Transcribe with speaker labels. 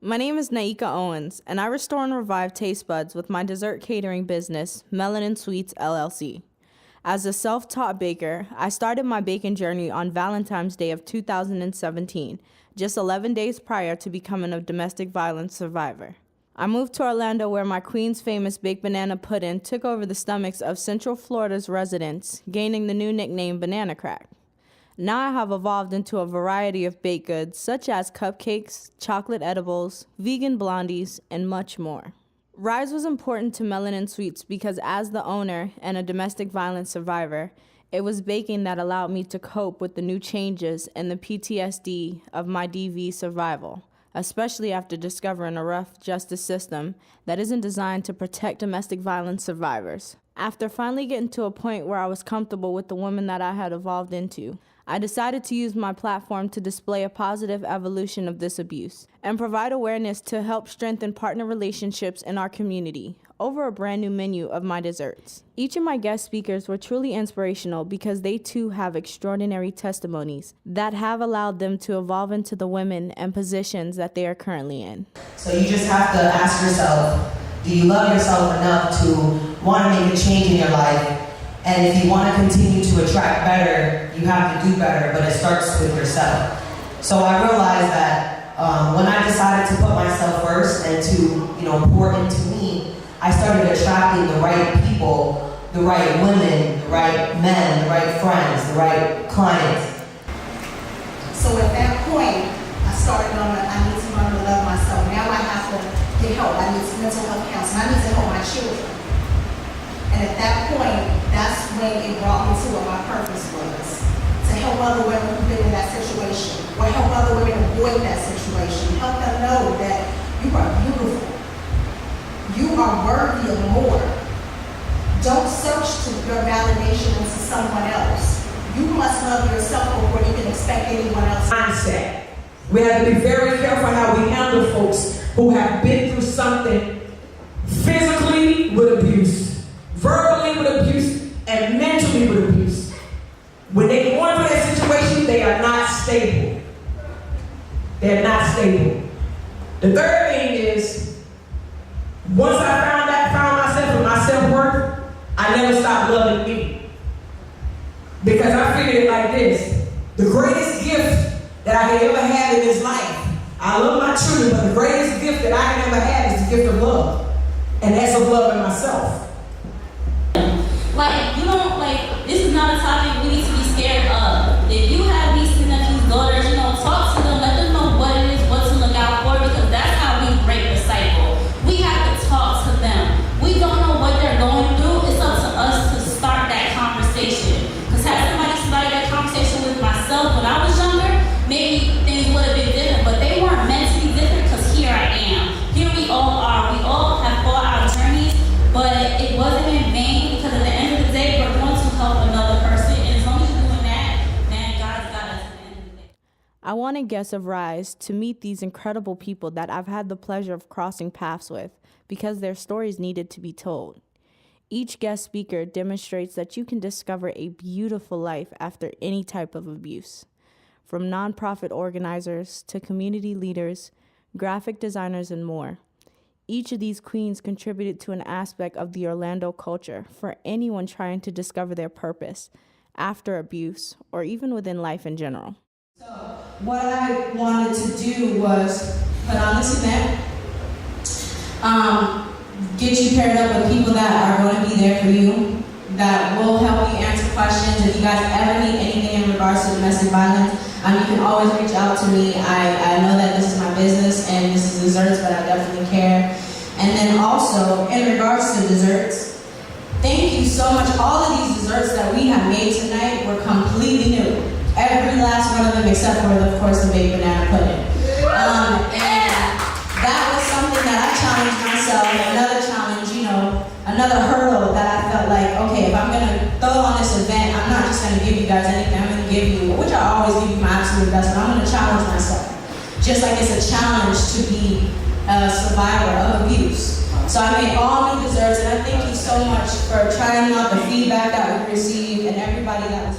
Speaker 1: My name is Naika Owens, and I restore and revive taste buds with my dessert catering business, MelaninSweets LLC. As a self-taught baker, I started my baking journey on Valentine's Day of 2017, just 11 days prior to becoming a domestic violence survivor. I moved to Orlando where my Queen's famous baked banana pudding took over the stomachs of Central Florida's residents, gaining the new nickname Banana Crack. Now I have evolved into a variety of baked goods such as cupcakes, chocolate edibles, vegan blondies, and much more. RIZE was important to MelaninSweets because as the owner and a domestic violence survivor, it was baking that allowed me to cope with the new changes and the PTSD of my DV survival, especially after discovering a rough justice system that isn't designed to protect domestic violence survivors. After finally getting to a point where I was comfortable with the woman that I had evolved into, I decided to use my platform to display a positive evolution of this abuse and provide awareness to help strengthen partner relationships in our community over a brand new menu of my desserts. Each of my guest speakers were truly inspirational because they too have extraordinary testimonies that have allowed them to evolve into the women and positions that they are currently in.
Speaker 2: So you just have to ask yourself, do you love yourself enough to want to make a change in your life? And if you want to continue to attract better, you have to do better, but it starts with yourself. So I realized that when I decided to put myself first and to pour into me, I started attracting the right people, the right women, the right men, the right friends, the right clients.
Speaker 3: So at that point, I started on I need to learn to love myself. Now I have to get help. I need mental health counseling. I need to help my children. And at that point, that's when it brought me to what my purpose was. To help other women who've been in that situation, or help other women avoid that situation. Help them know that you are beautiful. You are worthy of more. Don't search your validation into someone else. You must love yourself before you can expect anyone else.
Speaker 4: Mindset. We have to be very careful how we handle folks who have been through something physically with abuse, verbally with abuse, and mentally with abuse. When they go into that situation, they are not stable. They're not stable. The third thing is, once I found myself and my self-worth, I never stopped loving me. Because I figured it like this: the greatest gift that I could ever have in this life, I love my children, but the greatest gift that I can ever have is the gift of love. And that's of loving myself.
Speaker 5: This is not a topic we need to be scared of. If you have nieces and nephews, daughters, talk to them, let them know what it is, what to look out for, because that's how we break the cycle. We have to talk to them. We don't know what they're going through. It's up to us to start that conversation. Because had somebody started that conversation with myself when I was younger, maybe things would have been different, but they weren't meant to be different because here I am. Here we all are. We all have fought our journeys, but it wasn't in vain because at the end of the day, we're going to help another person. And as long as you're doing that, then God's got us at the end of the day.
Speaker 1: I wanted guests of RIZE to meet these incredible people that I've had the pleasure of crossing paths with because their stories needed to be told. Each guest speaker demonstrates that you can discover a beautiful life after any type of abuse. From nonprofit organizers to community leaders, graphic designers, and more. Each of these queens contributed to an aspect of the Orlando culture for anyone trying to discover their purpose after abuse or even within life in general.
Speaker 6: So what I wanted to do was put on this event, get you paired up with people that are going to be there for you, that will help you answer questions. If you guys ever need anything in regards to domestic violence, you can always reach out to me. I know that this is my business and this is desserts, but I definitely care. And then also, in regards to desserts, thank you so much. All of these desserts that we have made tonight were completely new. Every last one of them except for, of course, the baked banana pudding. And that was something that I challenged myself, another challenge, another hurdle that I felt like, okay, if I'm gonna throw on this event, I'm not just gonna give you guys anything, I'm gonna give you, which I always give you my absolute best, but I'm gonna challenge myself. Just like it's a challenge to be a survivor of abuse. So I made all new desserts, and I thank you so much for trying out the feedback that we received and everybody that was